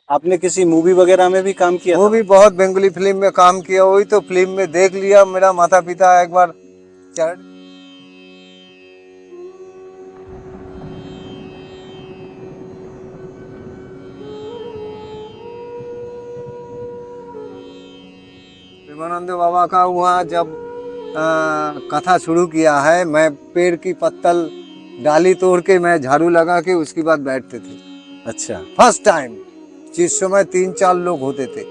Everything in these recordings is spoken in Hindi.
आपने किसी मूवी वगैरह में भी काम किया वो भी बहुत बंगाली फिल्म में काम किया, वही तो फिल्म में देख लिया मेरा माता पिता एक बार चरण। प्रेमानंद बाबा का वहाँ जब कथा शुरू किया है, मैं पेड़ की पत्तल डाली तोड़ के मैं झाड़ू लगा के उसके बाद बैठते थे। अच्छा, फर्स्ट टाइम, जिस समय 3-4 लोग होते थे।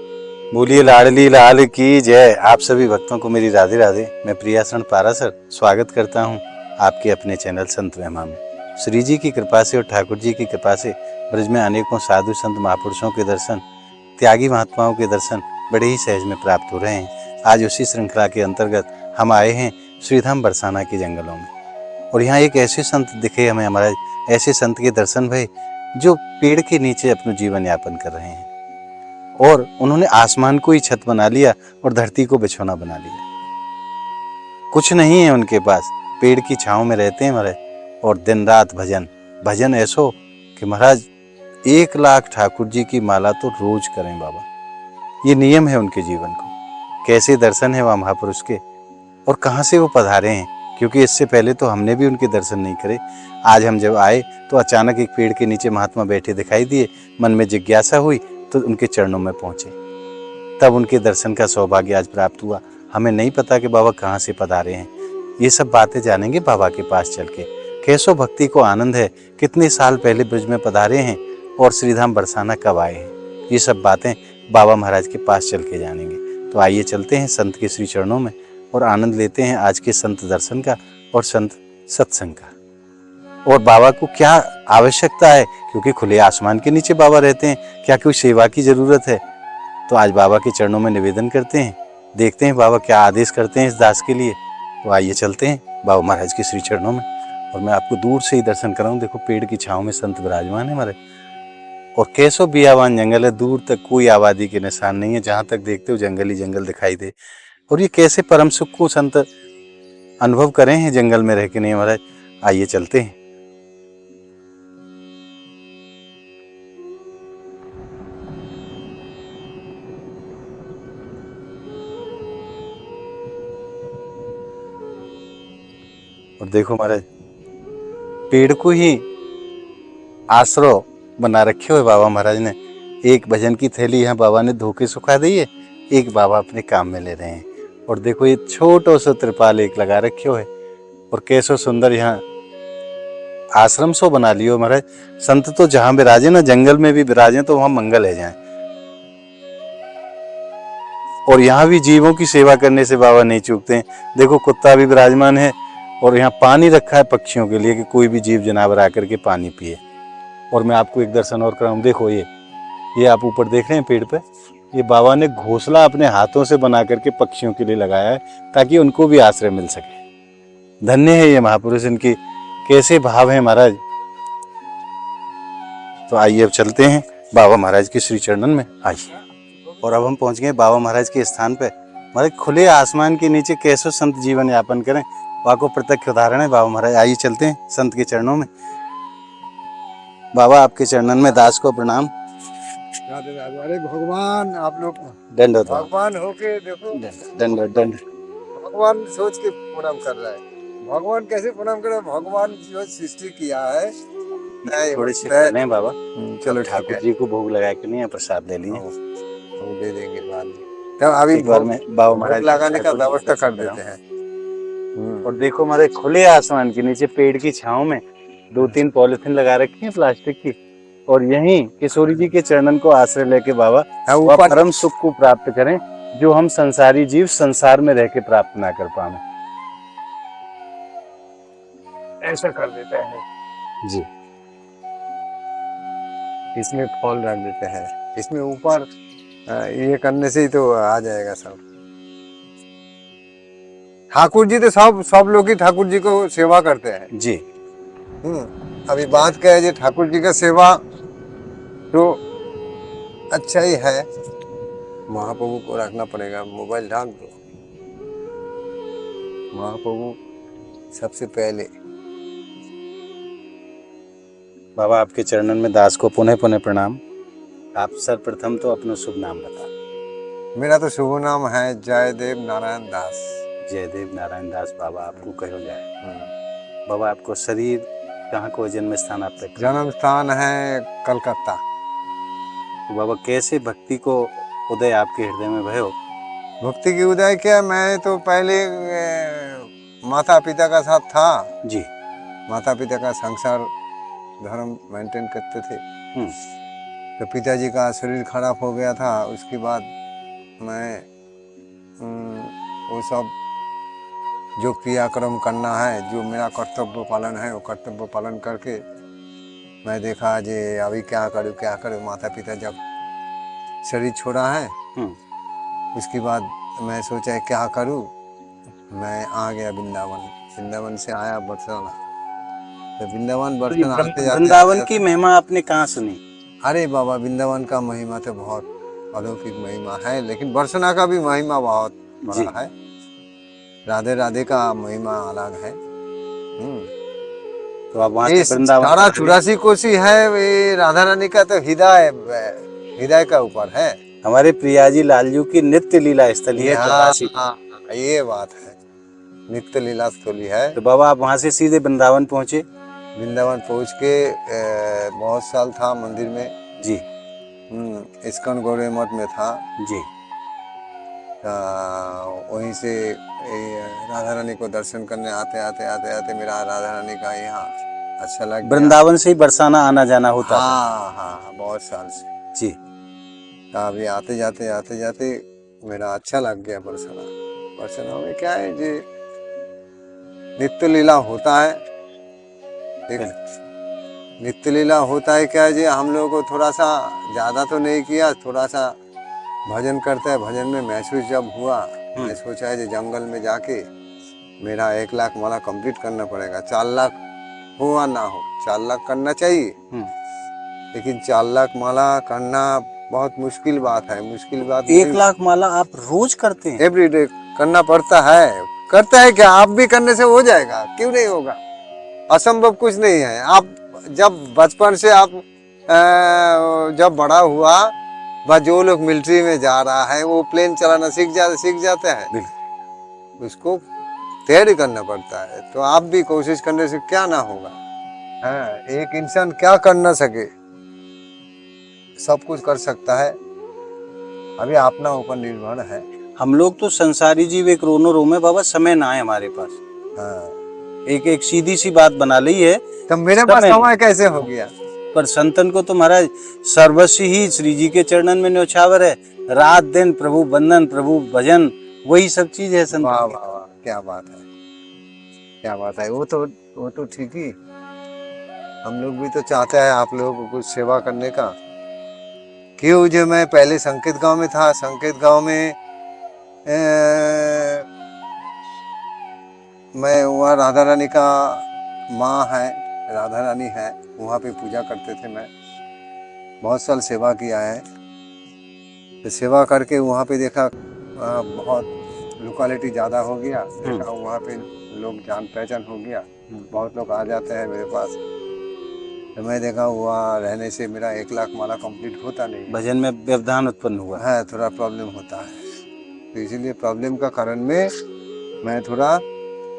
बोलिए लाडली लाल की जय। आप सभी भक्तों को मेरी राधे राधे। मैं प्रियासरण पारासर स्वागत करता हूं आपके अपने चैनल संत महिमा में। श्री जी की कृपा से और ठाकुर जी की कृपा से ब्रज में अनेकों साधु संत महापुरुषों के दर्शन, त्यागी महात्माओं के दर्शन बड़े ही सहज में प्राप्त हो रहे हैं। आज उसी श्रृंखला के अंतर्गत हम आए हैं श्रीधाम बरसाना के जंगलों में, और यहाँ एक ऐसे संत दिखे हमें हमारे, ऐसे संत के दर्शन भये जो पेड़ के नीचे अपना जीवन यापन कर रहे हैं, और उन्होंने आसमान को ही छत बना लिया और धरती को बिछौना बना लिया। कुछ नहीं है उनके पास, पेड़ की छांव में रहते हैं महाराज, और दिन रात भजन भजन ऐसो कि महाराज 1 लाख ठाकुर जी की माला तो रोज करें बाबा। ये नियम है उनके जीवन को। कैसे दर्शन है वहाँ महापुरुष के, और कहाँ से वो पधारे हैं, क्योंकि इससे पहले तो हमने भी उनके दर्शन नहीं करे। आज हम जब आए तो अचानक एक पेड़ के नीचे महात्मा बैठे दिखाई दिए, मन में जिज्ञासा हुई तो उनके चरणों में पहुंचे, तब उनके दर्शन का सौभाग्य आज प्राप्त हुआ। हमें नहीं पता कि बाबा कहाँ से पधारे हैं, ये सब बातें जानेंगे बाबा के पास चल के। कैसो भक्ति को आनंद है, कितने साल पहले ब्रज में पधारे हैं और श्रीधाम बरसाना कब आए हैं, ये सब बातें बाबा महाराज के पास चल के जानेंगे। तो आइए चलते हैं संत के श्री चरणों में और आनंद लेते हैं आज के संत दर्शन का और संत सत्संग का, और बाबा को क्या आवश्यकता है, क्योंकि खुले आसमान के नीचे बाबा रहते हैं, क्या कोई सेवा की जरूरत है। तो आज बाबा के चरणों में निवेदन करते हैं, देखते हैं बाबा क्या आदेश करते हैं इस दास के लिए। तो आइए चलते हैं बाबा महाराज के श्री चरणों में, और मैं आपको दूर से ही दर्शन कराऊं। देखो पेड़ की छांव में संत विराजमान है हमारे, और कैसो बियावान जंगल है, दूर तक कोई आबादी के निशान नहीं है, जहां तक देखते हो जंगल ही जंगल दिखाई दे। और ये कैसे परम सुख को संत अनुभव करें हैं जंगल में रह के नहीं महाराज। आइए चलते हैं। और देखो महाराज, पेड़ को ही आश्रय बना रखे हुए बाबा महाराज ने। एक भजन की थैली यहाँ बाबा ने धोके सुखा दी है, एक बाबा अपने काम में ले रहे हैं। और देखो ये छोटो सा त्रिपाल एक लगा रखे हुए, और कैसो सुंदर यहाँ आश्रम सो बना लियो महाराज। संत तो जहाँ विराजे ना, जंगल में भी विराजे तो वहां मंगल है जाए। और यहाँ भी जीवों की सेवा करने से बाबा नहीं चूकते हैं। देखो कुत्ता भी विराजमान है, और यहाँ पानी रखा है पक्षियों के लिए कि कोई भी जीव जनावर आकर के पानी पिए। और मैं आपको एक दर्शन और कराऊं। देखो ये आप ऊपर देख रहे हैं पेड़ पे, ये बाबा ने घोंसला अपने हाथों से बना करके पक्षियों के लिए लगाया है, ताकि उनको भी आश्रय मिल सके। धन्य है ये महापुरुष, इनकी कैसे भाव है महाराज। तो आइए अब चलते हैं बाबा महाराज के श्री चरणन में। आइए, और अब हम पहुंच गए बाबा महाराज के स्थान पे। महाराज खुले आसमान के नीचे कैसे संत जीवन यापन करें, वाको प्रत्यक्ष उदाहरण है बाबा महाराज। आइए चलते हैं संत के चरणों में। बाबा आपके चरणन में दास को प्रणाम। अरे भगवान, आप लोग दंडवत भगवान होके देखो, दंड भगवान सोच के प्रणाम कर रहा है। भगवान कैसे प्रणाम कर रहा है? भगवान जो सृष्टि किया है, थोड़ी सी नहीं बाबा। चलो ठाकुर जी को भोग लगा के नहीं प्रसाद ले लिए, तो दे देंगे बाद में। तब अभी बार में बाबा महाराज लगाने का व्यवस्था कर देते हैं। और देखो हमारे खुले आसमान के नीचे पेड़ की छांव में 2-3 पॉलिथीन लगा रखी है प्लास्टिक की, और यहीं किशोरी जी के चरणन को आश्रय लेके बाबा वह परम सुख को प्राप्त करें जो हम संसारी जीव संसार में रह के प्राप्त ना कर पाए। ऐसा कर देते हैं जी। इसमें फॉल रख देते हैं, इसमें ऊपर ये करने से ही तो आ जाएगा सब। ठाकुर जी तो सब लोग ही ठाकुर जी को सेवा करते हैं जी। अभी बात क्या है जी, ठाकुर जी का सेवा तो अच्छा ही है। महाप्रभु को रखना पड़ेगा, मोबाइल ढाक दो। महाप्रभु सबसे पहले। बाबा आपके चरणन में दास को पुनः पुनः प्रणाम। आप सर्वप्रथम तो अपना शुभ नाम बता। मेरा तो शुभ नाम है जयदेव नारायण दास। जयदेव नारायण दास बाबा आपको कहो जाए। हम्म। बाबा आपको शरीर कहाँ को जन्म स्थान आप तक? जन्म स्थान है कलकत्ता। तो बाबा कैसे भक्ति को उदय आपके हृदय में भयो? भक्ति की उदय क्या, मैं तो पहले माता पिता का साथ था। जी। माता पिता का संसार धर्म मेंटेन करते थे। हम्म। तो पिताजी का शरीर खराब हो गया था, उसके बाद मैं वो सब जो क्रियाक्रम करना है, जो मेरा कर्तव्य पालन है, वो कर्तव्य पालन करके मैं देखा जे अभी क्या करूँ। माता पिता जब शरीर छोड़ा है, उसके बाद मैं सोचा क्या करूँ। मैं आ गया वृंदावन से आया बरसाना। तो वृंदावन बरसाना आते जाते वृंदावन की महिमा आपने कहाँ सुनी? अरे बाबा, वृंदावन का महिमा तो बहुत अलौकिक महिमा है, लेकिन बरसाना का भी महिमा बहुत बड़ा है। राधे राधे का महिमा अलग है। तो आप वहाँ से वृंदावन 84 कोसी है, ये राधा रानी का तो हृदय का ऊपर है। हमारे प्रियाजी लालजू की नित्य लीला स्थली है काशी। ये बात है, नित्य लीला स्थली है। तो बाबा आप वहाँ से सीधे वृंदावन पहुँचे? वृंदावन पहुँच के बहुत साल था मंदिर में जी। इस्कॉन गौड़े मठ में था जी। वहीं से राधा रानी को दर्शन करने आते मेरा राधा रानी का यहाँ अच्छा लग गया। वृंदावन से ही बरसाना आना जाना होता था? हाँ, बहुत साल से। जी। अभी आते जाते मेरा अच्छा लग गया बरसाना में क्या है जी, नित्य लीला होता है। नित्य लीला होता है क्या जी, हम लोगों को थोड़ा सा ज्यादा तो नहीं किया, थोड़ा सा भजन करता है। भजन में महसूस जब हुआ, मैं सोचा है जंगल में जाके मेरा 1 लाख माला कंप्लीट करना पड़ेगा। 4 लाख हो या ना हो, 4 लाख करना चाहिए। लेकिन 4 लाख माला करना बहुत मुश्किल बात है। 1 लाख माला आप रोज करते हैं? एवरीडे करना पड़ता है। करता है क्या, आप भी करने से हो जाएगा, क्यों नहीं होगा। असंभव कुछ नहीं है। आप जब बचपन से आप जब बड़ा हुआ, बस जो लोग मिलिट्री में जा रहा है वो प्लेन चलाना सीख जाते हैं, उसको तैयारी करना पड़ता है। तो आप भी कोशिश करने से क्या ना होगा। एक इंसान क्या कर ना सके, सब कुछ कर सकता है। अभी अपना ऊपर निर्भर है। हम लोग तो संसारी जीव एक रोनो रो में बाबा, समय ना है हमारे पास। एक सीधी सी बात बना ली है। तो मेरे पास समय कैसे हो गया। पर संतन को तो महाराज सर्वस्व ही श्री जी के चरणन में न्योछावर है। रात दिन प्रभु बंदन, प्रभु भजन, वही सब चीज है संतन। वाह वाह वाह, क्या बात है, क्या बात है। वो तो ठीक ही। हम लोग भी तो चाहते हैं आप लोगों को कुछ सेवा करने का। क्यों, जो मैं पहले संकेत गांव में था, संकेत गांव में मैं वहाँ राधा रानी का माँ है, राधा रानी है, वहाँ पे पूजा करते थे। मैं बहुत साल सेवा किया है। तो सेवा करके वहाँ पे देखा बहुत लोकेलिटी ज़्यादा हो गया। देखा वहाँ पे लोग जान पहचान हो गया, बहुत लोग आ जाते हैं मेरे पास। तो मैं देखा वहाँ रहने से मेरा 1 लाख माला कंप्लीट होता नहीं। भजन में व्यवधान उत्पन्न हुआ है, थोड़ा प्रॉब्लम होता है। तो इसीलिए प्रॉब्लम का कारण में मैं थोड़ा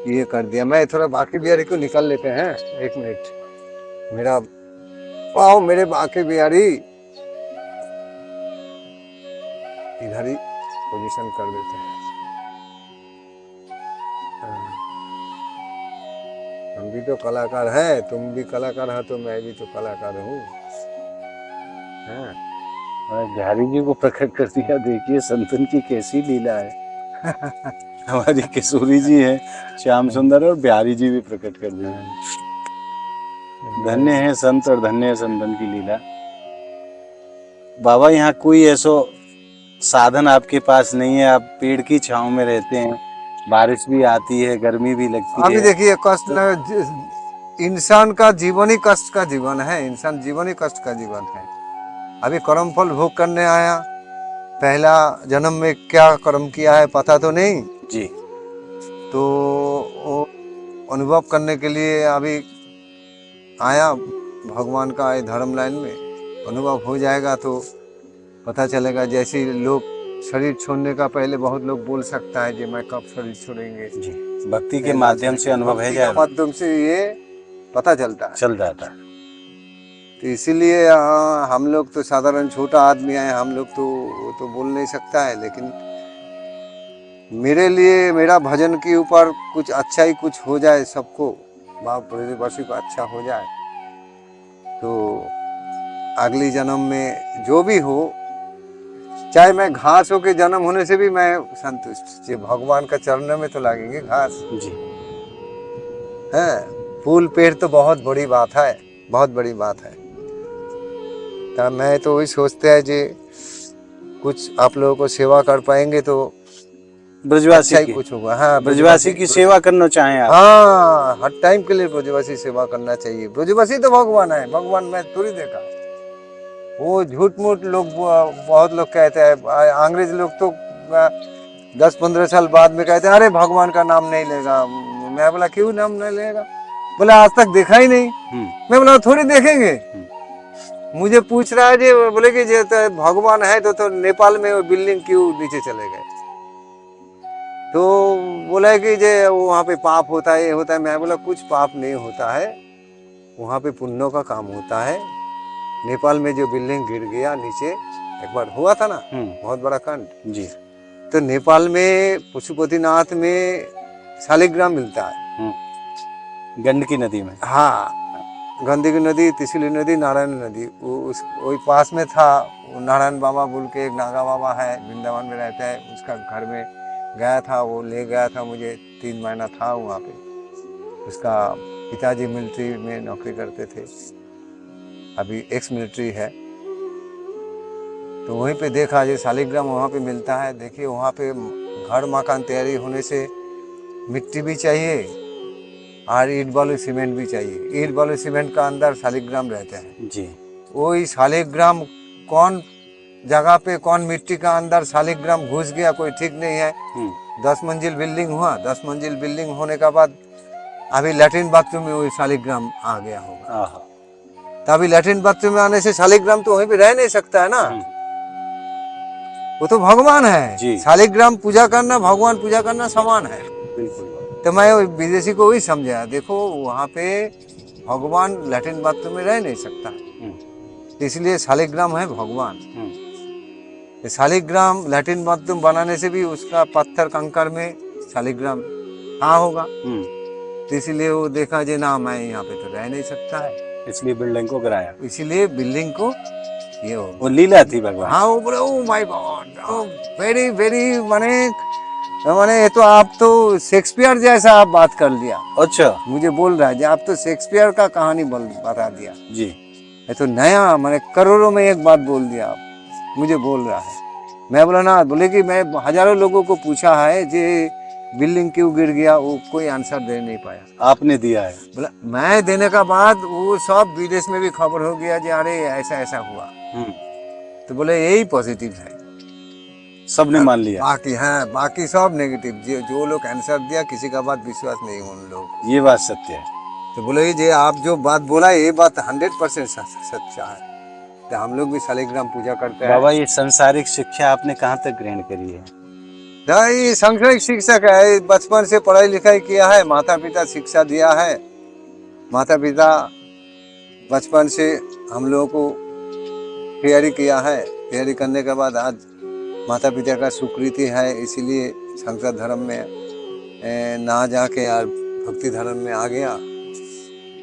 ये कर दिया। मैं थोड़ा बाकी बिहारी को निकाल लेते हैं, 1 मिनट। मेरा आओ, मेरे बाकी बिहारी इधर ही पोजीशन कर देते हैं। हम भी तो कलाकार है, तुम भी कलाकार है, तो मैं भी तो कलाकार हूँ। बिहारी जी को प्रकट कर दिया। देखिए संतन की कैसी लीला है। हमारी किशोरी जी है श्याम सुंदर, और बिहारी जी भी प्रकट कर दिए। धन्य है संत और धन्य है संतन की लीला। बाबा यहाँ कोई ऐसा साधन आपके पास नहीं है? आप पेड़ की छांव में रहते हैं, बारिश भी आती है, गर्मी भी लगती है। अभी देखिए कष्ट, इंसान का जीवन ही कष्ट का जीवन है। इंसान जीवन ही कष्ट का जीवन है। अभी कर्म फल भोग करने आया, पहला जन्म में क्या कर्म किया है पता तो नहीं जी। तो वो अनुभव करने के लिए अभी आया भगवान का धर्म लाइन में। अनुभव हो जाएगा तो पता चलेगा। जैसे लोग शरीर छोड़ने का पहले बहुत लोग बोल सकता है कि मैं कब शरीर छोड़ेंगे। जी, भक्ति के माध्यम से अनुभव है भक्ति के जाए माध्यम से ये पता चलता है। चल जाता है। तो इसीलिए हम लोग तो साधारण छोटा आदमी है, हम लोग तो वो तो बोल नहीं सकता है, लेकिन मेरे लिए मेरा भजन के ऊपर कुछ अच्छा ही कुछ हो जाए, सबको ब्रजवासी को अच्छा हो जाए, तो अगली जन्म में जो भी हो, चाहे मैं घास हो के जन्म होने से भी मैं संतुष्ट। ये भगवान का चरण में तो लगेंगे घास जी है। फूल पेड़ तो बहुत बड़ी बात है, बहुत बड़ी बात है। तो मैं तो वही सोचते हैं जी कुछ आप लोगों को सेवा कर पाएंगे तो ब्रजवासी अच्छा ही की कुछ होगा। हाँ, ब्रजवासी की सेवा करना चाहें आप? हाँ, हर टाइम के लिए ब्रजवासी सेवा करना चाहिए। ब्रजवासी तो भगवान है, भगवान मैं थोड़ी देखा। वो झूठ मूठ लोग बहुत लोग कहते हैं, अंग्रेज लोग तो 10-15 साल बाद में कहते हैं अरे भगवान का नाम नहीं लेगा। मैं बोला क्यों नाम नहीं लेगा? बोला आज तक देखा ही नहीं। मैं बोला थोड़ी देखेंगे। मुझे पूछ रहा है जी, बोले कि जो तो भगवान है तो नेपाल में वो बिल्डिंग क्यों नीचे चले गए? तो बोला कि जे वहाँ पे पाप होता है, ये होता है। मैं बोला कुछ पाप नहीं होता है, वहाँ पे पुण्यों का काम होता है। नेपाल में जो बिल्डिंग गिर गया नीचे, एक बार हुआ था ना, बहुत बड़ा कांड जी। तो नेपाल में पशुपतिनाथ में शालिग्राम मिलता है, गंडकी नदी में। हाँ, गंडकी नदी, त्रिशूली नदी, नारायण नदी, वही पास में था। वो नारायण बाबा बोल के एक नागा बाबा है, वृंदावन में रहता है, उसका घर में गया था, वो ले गया था मुझे। 3 महीना था वहाँ पे। उसका पिताजी मिलिट्री में नौकरी करते थे, अभी एक्स मिलिट्री है। तो वहीं पे देखा जो शालिग्राम वहाँ पे मिलता है। देखिए वहाँ पे घर मकान तैयारी होने से मिट्टी भी चाहिए और ईंट बालू सीमेंट भी चाहिए। ईंट बालू सीमेंट का अंदर शालिग्राम रहते हैं जी। वही शालिग्राम कौन जगह पे कौन मिट्टी का अंदर शालिग्राम घुस गया कोई ठीक नहीं है। 10 मंजिल बिल्डिंग हुआ, 10 मंजिल बिल्डिंग होने का बाद अभी लैट्रिन बाथरूम में वही शालिग्राम आ गया होगा। तो अभी लैट्रिन बाथरूम में आने से शालिग्राम तो वहीं पे रह नहीं सकता है ना, वो तो भगवान है। शालिग्राम पूजा करना, भगवान पूजा करना समान है। तो मैं विदेशी को वही समझाया, देखो वहाँ पे भगवान लैट्रिन बाथरूम में रह नहीं सकता, इसलिए शालिग्राम है भगवान। शालिग्राम लैट्रिन बाथरूम बनाने से भी उसका पत्थर कंकड़ में शालिग्राम हाँ होगा। तो इसलिए वो देखा जे ना मैं यहाँ पे तो रह नहीं सकता है, इसलिए बिल्डिंग को गिराया। इसीलिए बिल्डिंग को ये हो, वो लीला थी भगवान। हाँ, वो बोले oh my God, very very माने ये तो आप तो शेक्सपियर जैसा आप बात कर लिया। अच्छा, मुझे बोल रहा है आप तो शेक्सपियर का कहानी बता दिया जी। ये तो नया मैंने करोड़ों में एक बात बोल दिया आप, मुझे बोल रहा है। मैं बोला ना, बोले कि मैं हजारों लोगों को पूछा है जे बिल्डिंग क्यों गिर गया, वो कोई आंसर दे नहीं पाया, आपने दिया है। बोला मैं देने का बाद वो सब विदेश में भी खबर हो गया जी अरे ऐसा ऐसा हुआ। तो बोले यही पॉजिटिव है, सबने मान लिया। बाकी हाँ, बाकी सब नेगेटिव। जो लोग आंसर दिया किसी का बात विश्वास नहीं उन लोग, ये बात सत्य है। तो बोले जी आप जो बात बोला ये बात 100% सच्चा है। तो हम लोग भी शालिग्राम पूजा करते हैं। बाबा ये संसारिक शिक्षा आपने कहाँ तक ग्रहण करी है? ये सांसारिक शिक्षक है, बचपन से पढ़ाई लिखाई किया है, माता पिता शिक्षा दिया है। माता पिता बचपन से हम लोगों को तैयारी किया है, तैयारी करने के बाद आज माता पिता का स्वीकृति है, इसीलिए संसार धर्म में ना जाके यार भक्ति धर्म में आ गया,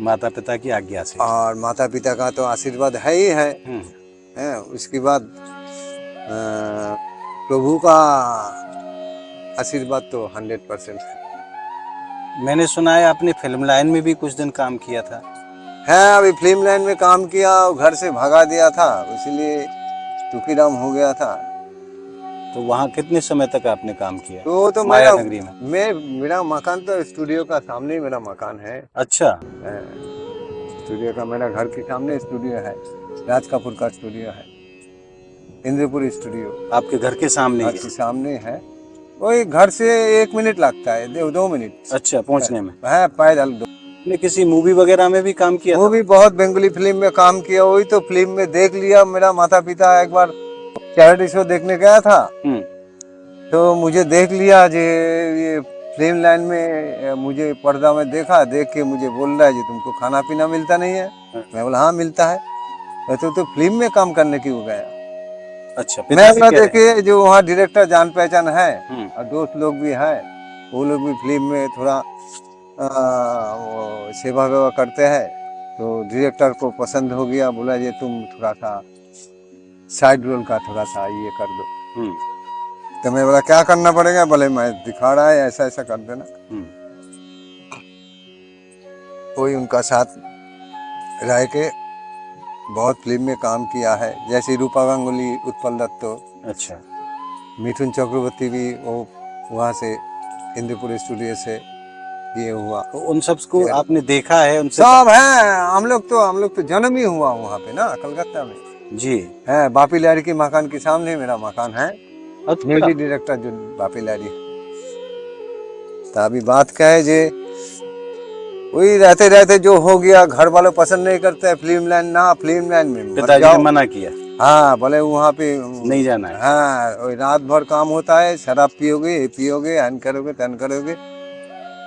माता पिता की आज्ञा से। और माता पिता का तो आशीर्वाद है ही है। उसके बाद प्रभु का आशीर्वाद तो 100% है। मैंने सुना है आपने फिल्म लाइन में भी कुछ दिन काम किया था। है, अभी फिल्म लाइन में काम किया, घर से भगा दिया था, इसीलिए टुकीराम हो गया था। तो वहाँ कितने समय तक आपने काम किया? तो माया नगरी में। मेरा मकान तो स्टूडियो का सामने ही मेरा मकान है। अच्छा, स्टूडियो का मेरा घर के सामने स्टूडियो है, राज कपूर का स्टूडियो है, इंद्रपुर स्टूडियो आपके घर के सामने? घर के सामने है, वही घर से 1 मिनट लगता है, 2 मिनट। अच्छा, पहुँचने में है पैदल। आपने किसी मूवी वगैरह में भी काम किया? मूवी बहुत बंगाली फिल्म में काम किया, वही तो फिल्म में देख लिया। मेरा माता पिता एक बार चैरिटी शो देखने गया था, हम्म। तो मुझे देख लिया जे ये फिल्म लाइन में मुझे पर्दा में देखा, देख के मुझे बोल रहा है जी तुमको खाना पीना मिलता नहीं है। मैं बोला हाँ मिलता है। तो फिल्म में काम करने क्यों गया? अच्छा, मैं पिताजी बोला कह रहे हैं। देखिए जो वहाँ डायरेक्टर जान पहचान है हम्म। और दोस्त लोग भी है, वो लोग भी फिल्म में थोड़ा वो सेवा वेवा करते हैं, तो डायरेक्टर को पसंद हो गया, बोला ये तुम थोड़ा सा साइड रोल का थोड़ा सा ये कर दो। हम्म। तो मैं बोला क्या करना पड़ेगा? बोले मैं दिखा रहा है ऐसा ऐसा कर देना। हम्म। कोई उनका साथ रह के बहुत फिल्म में काम किया है, जैसे रूपा गांगुली, उत्पल दत्त, अच्छा। मिथुन चक्रवर्ती भी वो वहाँ से हिंदूपुर स्टूडियो से ये हुआ। तो उन सबको आपने देखा है, उनसे? सब है, हम लोग तो जन्म ही हुआ वहाँ पे ना कलकत्ता में। जी। है बापी लारी के मकान के सामने मेरा मकान है, अच्छा। म्यूजिक डायरेक्टर जो बापी लारी। तो अभी बात क्या है जे वही रहते रहते जो हो गया, घर वालों पसंद नहीं करते फिल्म लाइन ना, फिल्म लाइन में मर पिताजी जाओ। ने मना किया, हाँ बोले वहाँ पे नहीं जाना है। हाँ वही रात भर काम होता है, शराब पियोगे, ये पियोगे, हन करोगे तन करोगे।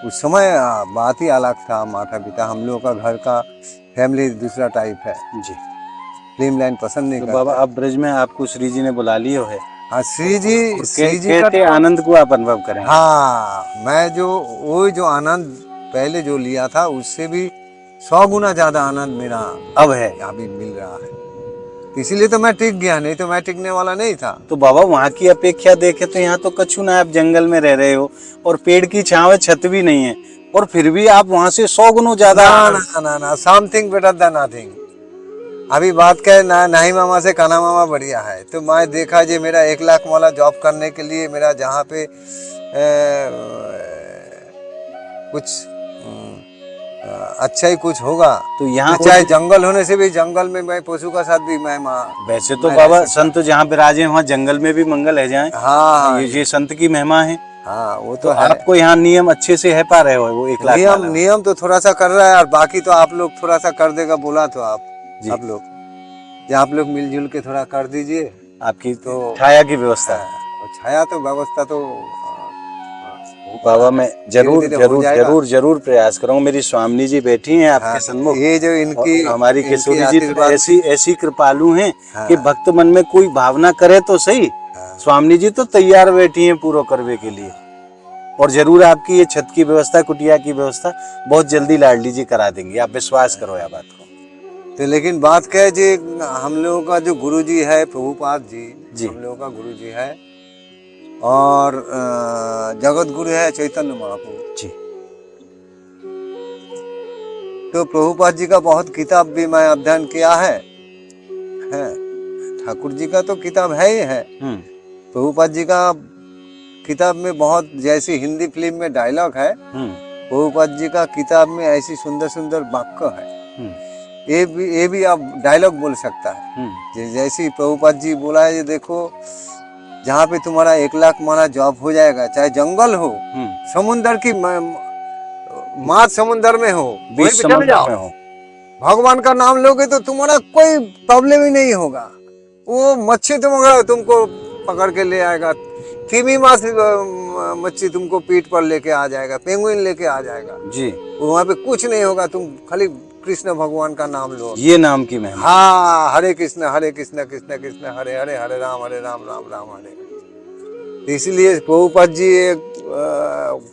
उस समय बात ही अलग था, माता पिता हम लोगों का घर का फैमिली दूसरा टाइप है, जी। फिल्म लाइन पसंद नहीं तो करते। बाबा अब ब्रज में आपको श्री जी ने बुला लियो है, हाँ श्री जी का कहते तो आनंद को आप अनुभव करें। हाँ मैं जो वो जो आनंद पहले जो लिया था उससे भी 100 गुना ज्यादा आनंद मेरा अब है। अभी मिल रहा है, इसीलिए तो मैं टिक गया, नहीं तो मैं टिकने वाला नहीं था। तो बाबा वहाँ की अपेक्षा देखे तो यहाँ तो कछु ना, आप जंगल में रह रहे हो और पेड़ की छांव है, छत भी नहीं है, और फिर भी आप वहाँ से 100 गुना ज्यादा। ना समथिंग बेटर देन नथिंग। अभी बात क्या है ना, नहीं मामा से काना मामा बढ़िया है। तो मैं देखा जे मेरा 1 लाख वाला जॉब करने के लिए मेरा जहाँ पे कुछ अच्छा ही कुछ होगा, तो यहाँ चाहे जंगल होने से भी, जंगल में मैं पशु का साथ भी मैं वैसे तो बाबा संत जहाँ विराजे वहाँ जंगल में भी मंगल है जाए। हाँ ये संत की महिमा है। हाँ वो तो तो है। आपको यहाँ नियम अच्छे से है पा रहे हो, वो 1 लाख वाला। नियम तो थोड़ा सा कर रहा है, और बाकी तो आप लोग थोड़ा सा कर देगा बोला तो आप लोग मिलजुल के थोड़ा कर दीजिए। आपकी तो छाया की व्यवस्था है। छाया तो व्यवस्था तो बाबा मैं जरूर धीरे-धीरे हो जरूर जाएगा। जरूर जरूर प्रयास करूंगा। मेरी स्वामिनी जी बैठी हैं आपके सन्मुख, ये जो इनकी और हमारी इनकी किशोरी जी तो आशीर्वाद- ऐसी ऐसी कृपालु हैं हाँ। कि भक्त मन में कोई भावना करे तो सही, स्वामिनी जी तो तैयार बैठी हैं पूरा करने के लिए। और जरूर आपकी ये छत की व्यवस्था, कुटिया की व्यवस्था बहुत जल्दी लाडली जी करा देंगी, आप विश्वास करो या बात को। तो लेकिन बात क्या है जी, हम लोगों का जो गुरु जी है प्रभुपाद जी, हम लोगों का गुरु जी है, और जगत गुरु है चैतन्य महाप्रभु जी। तो प्रभुपाद जी का बहुत किताब भी मैं अध्ययन किया है। ठाकुर जी का तो किताब है ही है, प्रभुपाद जी का किताब में बहुत, जैसी हिंदी फिल्म में डायलॉग है, प्रभुपाद जी का किताब में ऐसी सुंदर सुंदर वाक्य है। ये भी आप डायलॉग बोल सकता है। जैसी प्रभुपाद जी बोला है, ये देखो जहाँ पे तुम्हारा 1 लाख माना जॉब हो जाएगा, चाहे जंगल हो, समुन्दर की माँ समुन्दर में हो, बीच समुद्र में हो, भगवान का नाम लोगे तो तुम्हारा कोई प्रॉब्लम ही नहीं होगा। वो मच्छी तुमको पकड़ के ले आएगा, तीमी माछ मच्छी तुमको पीठ पर लेके आ जाएगा, पेंगुइन लेके आ जाएगा जी। वहाँ पे कुछ नहीं होगा, तुम खाली कृष्ण भगवान का नाम लो, ये नाम की महिमा। हाँ, हरे कृष्ण कृष्ण कृष्ण हरे हरे, हरे राम राम राम हरे। इसलिए प्रभुपाद जी एक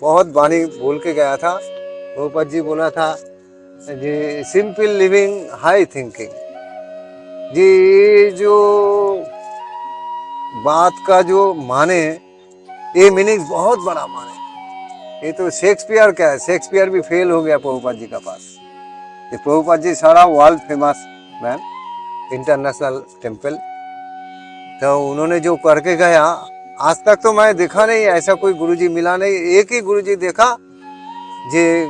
बहुत वाणी बोल के गया था। प्रभुपाद जी बोला था जी, सिंपल लिविंग हाई थिंकिंग जी, जो बात का जो माने, ये मीनिंग बहुत बड़ा माने। ये तो शेक्सपियर क्या है, शेक्सपियर भी फेल हो गया प्रभुपाद जी का पास। ये प्रभुपाद जी सारा world famous man, international temple, तो उन्होंने जो करके गया, आज तक तो मैं देखा नहीं ऐसा कोई गुरुजी मिला नहीं। एक ही गुरुजी देखा जे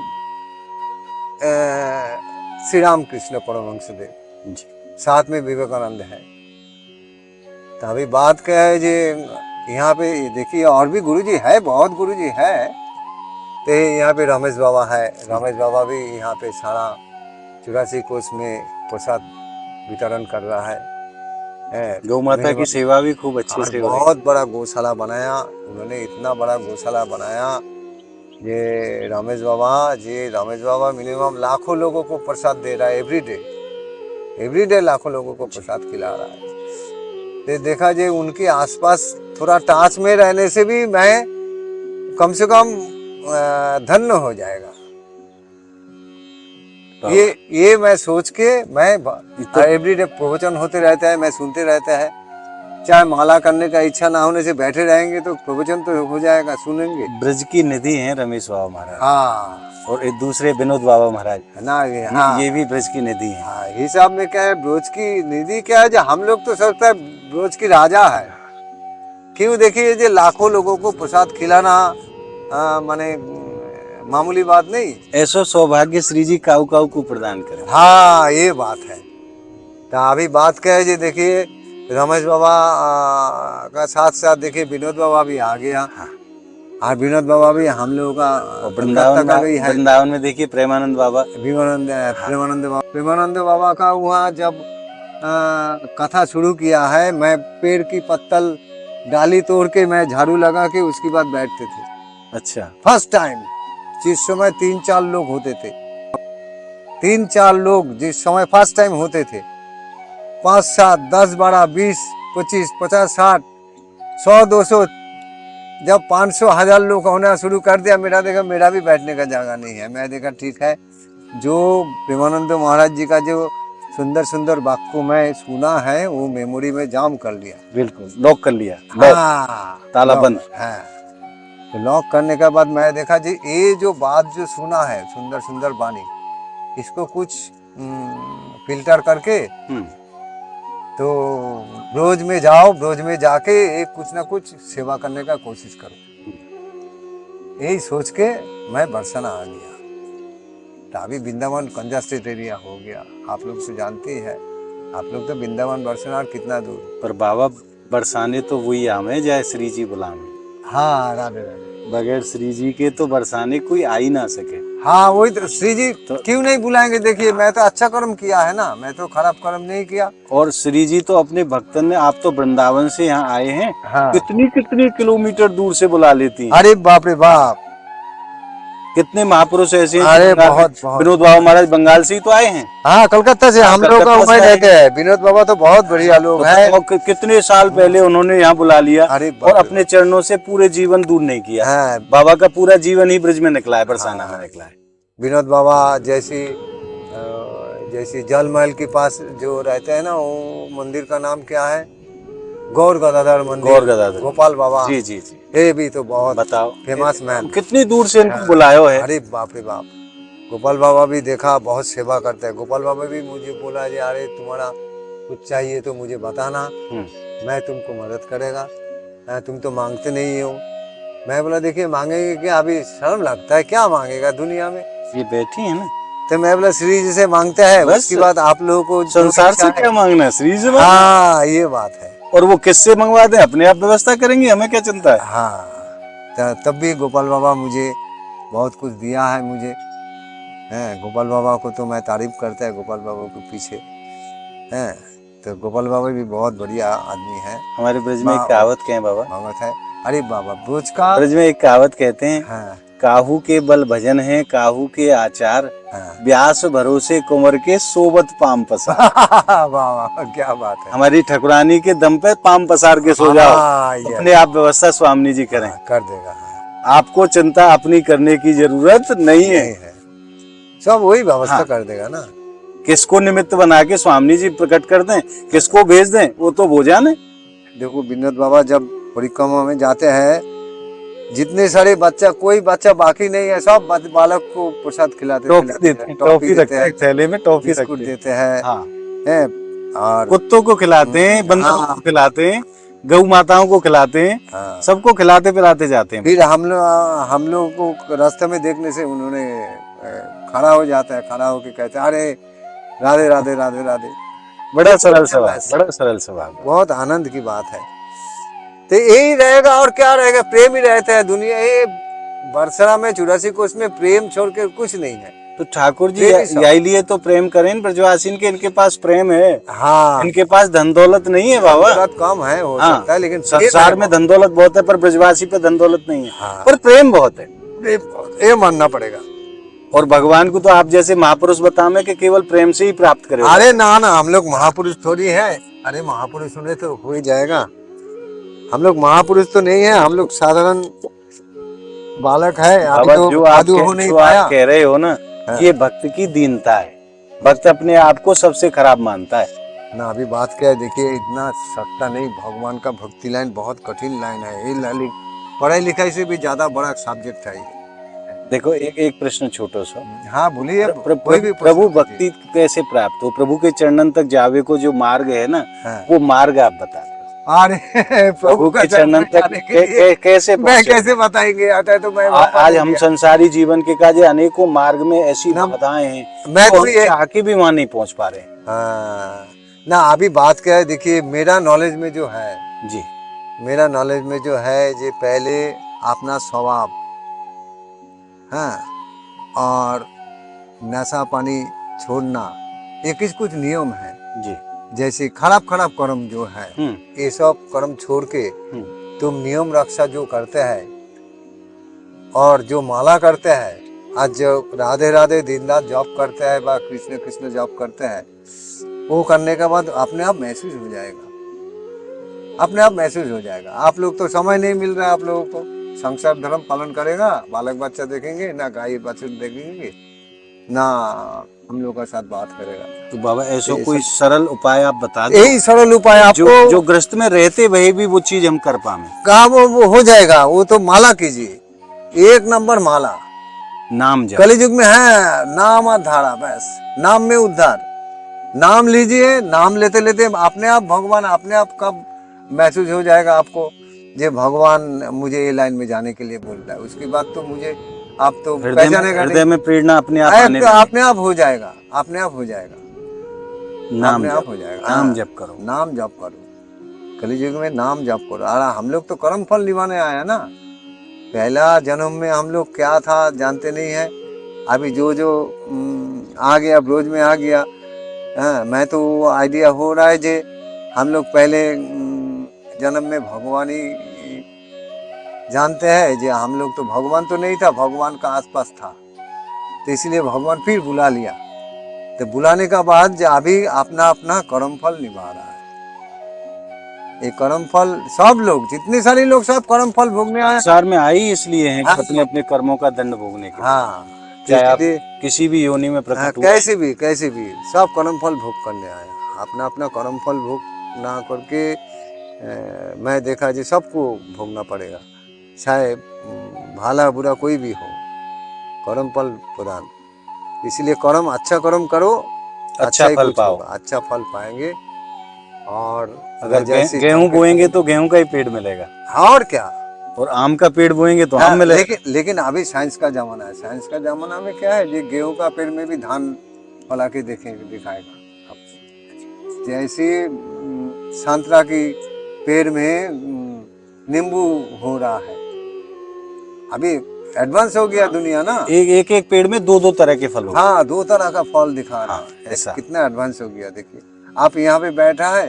श्री राम कृष्ण परमहंस देव, साथ में विवेकानंद है। तो अभी बात क्या है जे यहाँ पे देखिए और भी गुरुजी है, बहुत गुरुजी है। तो यहाँ पे रमेश बाबा है, रमेश बाबा भी यहाँ पे सारा 84 कोष में प्रसाद वितरण कर रहा है। है। गौ माता की सेवा भी खूब अच्छे और से हो रही बहुत बड़ा गौशाला बनाया उन्होंने, इतना बड़ा गौशाला बनाया। ये रमेश बाबा मिनिमम लाखों लोगों को प्रसाद दे रहा है एवरीडे लाखों लोगों को प्रसाद खिला रहा है। तो देखा जाए उनके आसपास थोड़ा टाच में रहने से भी मैं कम से कम धन्य हो जाएगा। है। ये मैं सोच के मैं तो एवरीडे प्रवचन होते रहता है, मैं सुनते रहता है। चाहे माला करने का इच्छा ना होने से बैठे रहेंगे तो प्रवचन तो हो जाएगा, सुनेंगे। ब्रज की निधि हैं रमेश बाबा महाराज। हाँ, और एक दूसरे विनोद बाबा महाराज है ना ये। हाँ, ये भी ब्रज की निधि हैं। हाँ, हिसाब में क्या है, ब्रोच की निधि क्या है, जो हम लोग तो सोचता है ब्रोच की राजा है। क्यों, देखिए ये लाखों लोगों को प्रसाद खिलाना माने मामूली बात नहीं। ऐसो सौभाग्य श्री जी काऊ काऊ को प्रदान करें। हाँ, ये बात है। तो अभी बात क्या है जी, देखिए रमेश बाबा का साथ साथ देखिए विनोद बाबा भी आ गया। हाँ। और विनोद बाबा भी हम लोगों का वृंदावन में देखिए प्रेमानंद बाबा, प्रेमानंद बाबा का वहाँ जब कथा शुरू किया है, मैं पेड़ की पत्तल डाली तोड़ के मैं झाड़ू लगा के उसके बाद बैठते थे। अच्छा। फर्स्ट टाइम जिस समय 3-4 लोग होते थे, 3-4 लोग जिस समय फर्स्ट टाइम होते थे, 5-7 10-12 20-25 50-60 100-200, जब 500-1000 लोग होना शुरू कर दिया, मेरा भी बैठने का जगह नहीं है। मैं देखा ठीक है, जो प्रेमानंद महाराज जी का जो सुंदर सुंदर वाक्य को मैं सुना है वो मेमोरी में जाम कर लिया। बिल्कुल लॉक कर लिया। हाँ, ताला बंद है। तो लॉक करने के बाद मैं देखा जी ये जो बात जो सुना है सुंदर सुंदर वाणी, इसको कुछ फिल्टर करके तो ब्रोज में जाओ, ब्रोज में जाके एक कुछ ना कुछ सेवा करने का कोशिश करो। यही सोच के मैं बरसाना आ गया। तो अभी वृंदावन कंजस्टेड एरिया हो गया, आप लोग तो जानते ही है। आप लोग तो वृंदावन बरसाना कितना दूर। पर बाबा बरसाने तो वही आमे जाए श्री जी बुलावे। हाँ, राधे राधे। बगैर श्री जी के तो बरसाने कोई आ ही ना सके। हाँ, वही तो, श्री जी तो क्यों नहीं बुलाएंगे। देखिए मैं तो अच्छा कर्म किया है ना, मैं तो खराब कर्म नहीं किया। और श्री जी तो अपने भक्तन ने, आप तो वृंदावन से यहाँ आए हैं। हाँ। कितनी किलोमीटर दूर से बुला लेती हैं। अरे बाप रे बाप, कितने महापुरुष ऐसे हैं। अरे बहुत विनोद बाबा महाराज बंगाल से ही तो आए हैं। हाँ, कलकत्ता से हम लोग का उम्मीद रहते हैं। विनोद बाबा तो बहुत बढ़िया लोग हैं। कितने साल पहले उन्होंने यहाँ बुला लिया। अरे और अपने चरणों से पूरे जीवन दूर नहीं किया। हाँ। बाबा का पूरा जीवन ही ब्रज में निकला है, बरसाना में निकला है। विनोद बाबा जैसी जल महल के पास जो रहते हैं ना, वो मंदिर का नाम क्या है, गौर गदाधर मंदिर, गौर गदाधर गोपाल बाबा। जी जी जी। ये भी तो बहुत बताओ फेमस मैन। कितनी दूर से इनको बुलाया है। अरे बाप रे बाप, गोपाल बाबा भी देखा बहुत सेवा करते हैं। गोपाल बाबा भी मुझे बोला, अरे तुम्हारा कुछ चाहिए तो मुझे बताना, मैं तुमको मदद करेगा, तुम तो मांगते नहीं हो। मैं बोला देखिए मांगेंगे क्या, अभी शर्म लगता है, क्या मांगेगा दुनिया में। ये बैठी है ना, तो मैं बोला श्री जी से मांगते हैं, उसके बाद आप लोगों को संसार से क्या मांगना है, श्री जी। हाँ, ये बात है। और वो किससे मंगवा दें, अपने आप व्यवस्था करेंगे, हमें क्या चिंता है। हाँ, तब भी गोपाल बाबा मुझे बहुत कुछ दिया है मुझे। गोपाल बाबा को तो मैं तारीफ करता है, गोपाल बाबा के पीछे है। तो गोपाल बाबा भी बहुत बढ़िया आदमी है। हमारे ब्रज में एक कहावत कहें बाबा, कहावत है। अरे बाबा, ब्रज में एक कहावत कहते हैं, हाँ। काहू के बल भजन है, काहू के आचार, व्यास भरोसे कुंवर के सोबत पाम पसार। वाह, क्या बात है। हमारी ठकुरानी के दम पे पाम पसार के सो जाओ, अपने आप व्यवस्था स्वामी जी करें। कर देगा। आपको चिंता अपनी करने की जरूरत नहीं है, सब वही व्यवस्था कर देगा ना। किसको निमित्त बना के स्वामी जी प्रकट कर दें, किसको भेज दें, वो तो वो जाने। देखो विनोद बाबा जब परिक्रमा में जाते हैं, जितने सारे बच्चा, कोई बच्चा बाकी नहीं है, सब बालक को प्रसाद खिलाते, टॉफी रखते हैं, थैले में टॉफी देते हैं। और कुत्तों को खिलाते हैं, बंदरों को खिलाते हैं, गौ माताओं को खिलाते हैं, सबको खिलाते पिलाते जाते हैं। फिर हम लोग को रास्ते में देखने से उन्होंने खड़ा हो जाता है, खड़ा होके कहते हैं, अरे राधे राधे राधे राधे। बड़ा सरल सवाल, बड़ा सरल सवाल, बहुत आनंद की बात है। तो यही रहेगा और क्या रहेगा, प्रेम ही रहता है दुनिया। ये बरसरा में 84 कोस में प्रेम छोड़ के कुछ नहीं है। तो ठाकुर जी देवी सब। यही लिए तो प्रेम करें ब्रजवासीन के, इनके पास प्रेम है, हाँ, इनके पास धन दौलत नहीं है बाबा। दौलत कम है हो हाँ, सकता है, लेकिन संसार में धन दौलत बहुत है पर ब्रजवासी पे धन दौलत नहीं है, हाँ। पर प्रेम बहुत है। ये मानना पड़ेगा। और भगवान को तो आप जैसे महापुरुष बतावे कि केवल प्रेम से ही प्राप्त करें। अरे ना ना, हम लोग महापुरुष थोड़ी है। अरे महापुरुष होने तो हो ही जाएगा। हम लोग महापुरुष तो नहीं है, हम लोग साधारण बालक है। अभी बाबा तो जो साधु हो नहीं जो पाया। आप कह रहे हो ना, हाँ। ये भक्त की दीनता है। भक्त अपने आप को सबसे खराब मानता है ना। अभी बात क्या है, देखिए इतना सस्ता नहीं। भगवान का भक्ति लाइन बहुत कठिन लाइन है। ये लाइन पढ़ाई लिखाई से भी ज्यादा बड़ा सब्जेक्ट है ये। देखो एक प्रश्न छोटो सा, हाँ बोलिए। कोई भी प्रभु भक्ति कैसे प्राप्त हो, प्रभु के चरणन तक जावे को जो मार्ग है ना, हाँ। वो मार्ग आप बता दो। अरे प्रभु के चरणन तक कैसे मैं पहुंचे? कैसे बताएंगे? आता है तो मैं आज हम संसारी जीवन के काजे अनेकों मार्ग में ऐसी बाधाएं हैं, मैं तो ये चाह के भी वहां नहीं पहुंच पा रहे। हाँ ना। अभी बात क्या है, देखिए मेरा नॉलेज में जो है जी, मेरा नॉलेज में जो है, ये पहले अपना स्वभाव, हाँ, और नशा पानी छोड़ना, ये कुछ नियम है। जी, जैसे खराब कर्म जो है, ये सब कर्म छोड़ के तुम नियम रक्षा जो करते हैं और जो माला करते हैं, आज जो राधे राधे दिन रात जॉब करते हैं व कृष्ण कृष्ण जॉब करते हैं, वो करने के बाद अपने आप महसूस हो जाएगा। अपने आप महसूस हो जाएगा। आप लोग तो समय नहीं मिल रहा है। आप लोगों को संसार धर्म पालन करेगा, बालक बच्चा देखेंगे ना, गाय बच्चे देखेंगे ना, हम लोग का साथ बात करेगा। तो बाबा ऐसा कोई सरल उपाय आप बता दो। यही सरल उपाय आपको, जो ग्रस्त में रहते वही भी वो चीज हम कर पाए। कहा वो हो जाएगा। वो तो माला कीजिए, 1 नंबर माला, नाम जप। कलयुग में है नाम और धारा, बस नाम में उद्धार। नाम लीजिए, नाम लेते लेते अपने आप भगवान अपने आप का महसूस हो जाएगा आपको, ये भगवान मुझे ये लाइन में जाने के लिए बोल रहा है। उसके बाद तो मुझे आप तो हृदय में प्रेरणा अपने आप आने तो अपने आप हो जाएगा। अपने आप हो जाएगा। नाम अपने आप जप हो जाएगा। नाम जप करो, नाम जप करो, कलयुग में नाम जप करो। अरे हम लोग तो कर्म फल निभाने आया ना। पहला जन्म में हम लोग क्या था जानते नहीं है। अभी जो आ गया, ब्रोज में आ गया। हाँ, मैं तो वो आइडिया हो रहा है जे हम लोग पहले जन्म में भगवान ही जानते हैं। जे हम लोग तो भगवान तो नहीं था, भगवान का आसपास था, तो इसलिए भगवान फिर बुला लिया। तो बुलाने का बाद अभी अपना अपना कर्म फल निभा रहा है। ये कर्म फल सब लोग, जितने सारे लोग सब कर्म फल भोगने आए। संसार में आई इसलिए हैं कि अपने अपने कर्मों का दंड भोगने के लिए। हाँ, चाहे आप किसी भी योनि में प्रकट हुए, कैसे भी सब कर्म फल भोग करने आए। अपना अपना कर्म फल भोग ना करके मैं देखा जी सबको भोगना पड़ेगा, चाहे भला बुरा कोई भी हो, कर्म फल प्रदान। इसलिए कर्म अच्छा कर्म करो, अच्छा फल पाओ, अच्छा फल पाएंगे। और अगर गेहूं बोएंगे तो गेहूं का ही पेड़ मिलेगा, और क्या, और आम का पेड़ बोएंगे तो आम मिलेगा। लेकिन अभी साइंस का जमाना है। साइंस का जमाना में क्या है, ये गेहूं का पेड़ में भी धान फला के दिखाएगा। जैसे संतरा की पेड़ में नींबू हो रहा है। अभी एडवांस हो गया दुनिया ना। एक पेड़ में दो तरह के फल। हाँ, 2 तरह का फल दिखा रहा है। ऐसा कितना एडवांस हो गया। देखिए आप यहाँ पे बैठा है,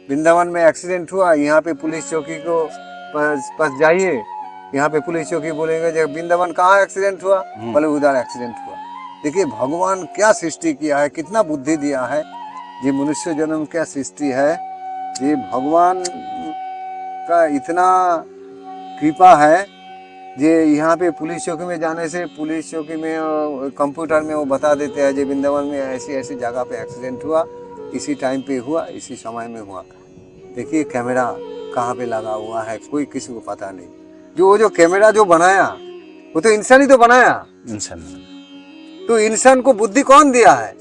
वृंदावन में एक्सीडेंट हुआ, यहाँ पे पुलिस चौकी को पास जाइए, यहाँ पे पुलिस चौकी बोलेंगे जब वृंदावन कहाँ एक्सीडेंट हुआ, बोले उधर एक्सीडेंट हुआ। देखिए भगवान क्या सृष्टि किया है, कितना बुद्धि दिया है। ये मनुष्य जन्म क्या सृष्टि है, ये भगवान का इतना कृपा है। ये यहाँ पे पुलिस चौकी में जाने से, पुलिस चौकी में कंप्यूटर में वो बता देते हैं जो वृंदावन में ऐसी ऐसी जगह पे एक्सीडेंट हुआ, इसी टाइम पे हुआ, इसी समय में हुआ। देखिए कैमरा कहाँ पे लगा हुआ है, कोई किसी को पता नहीं। जो कैमरा जो बनाया वो तो इंसान ही तो बनाया। इंसान तो इंसान को बुद्धि कौन दिया है?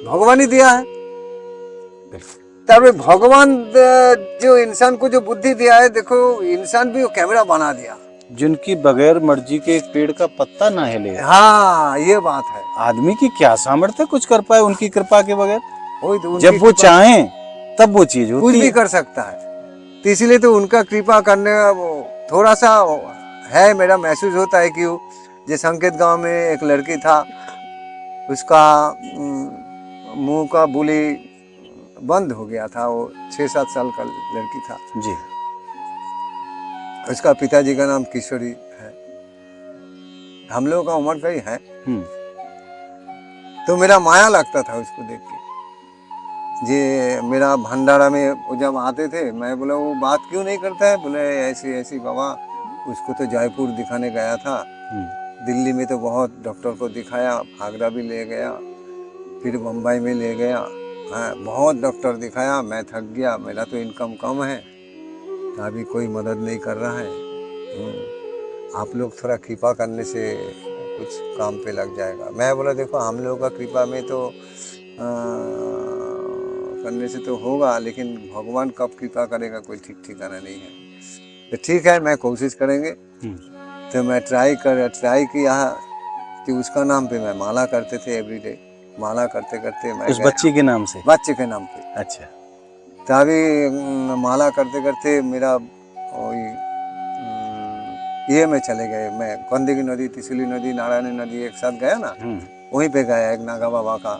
भगवान ही दिया है। तब भगवान जो इंसान को जो बुद्धि दिया है, देखो इंसान भी वो कैमरा बना दिया। जिनकी बगैर मर्जी के एक पेड़ का पत्ता ना हिले। हाँ, ये बात है। आदमी की क्या सामर्थ्य कुछ कर पाए उनकी कृपा के बगैर। तो जब वो चाहे तब वो चीज होती कुछ भी कर सकता है। तो इसलिए तो उनका कृपा करने का थोड़ा सा है, मेरा महसूस होता है कि जो संकेत गांव में एक लड़की था, उसका मुंह का बुली बंद हो गया था। वो 6-7 साल का लड़की था। जी। उसका पिताजी का नाम किशोरी है। हम लोगों का उम्र का ही है। तो मेरा माया लगता था उसको देख के। जे मेरा भंडारा में वो जब आते थे, मैं बोला वो बात क्यों नहीं करता है? बोले ऐसी ऐसी बाबा, उसको तो जयपुर दिखाने गया था, दिल्ली में तो बहुत डॉक्टर को दिखाया, आगरा भी ले गया, फिर मुंबई में ले गया, हाँ बहुत डॉक्टर दिखाया, मैं थक गया, मेरा तो इनकम कम है, अभी कोई मदद नहीं कर रहा है। आप लोग थोड़ा कृपा करने से कुछ काम पे लग जाएगा। मैं बोला देखो हम लोगों का कृपा में तो करने से तो होगा, लेकिन भगवान कब कृपा करेगा कोई ठीक ठिकाना नहीं है। तो ठीक है, मैं कोशिश करेंगे। तो मैं ट्राई किया कि उसका नाम पे मैं माला करते थे एवरीडे। माला करते करते मैं उस बच्ची के नाम से? बच्चे के नाम पे। अच्छा। तो अभी माला करते करते मेरा ये में चले गए, मैं गंदगी नदी, त्रिशूली नदी, नारायणी नदी एक साथ गया ना, वहीं पे गया। एक नागा बाबा का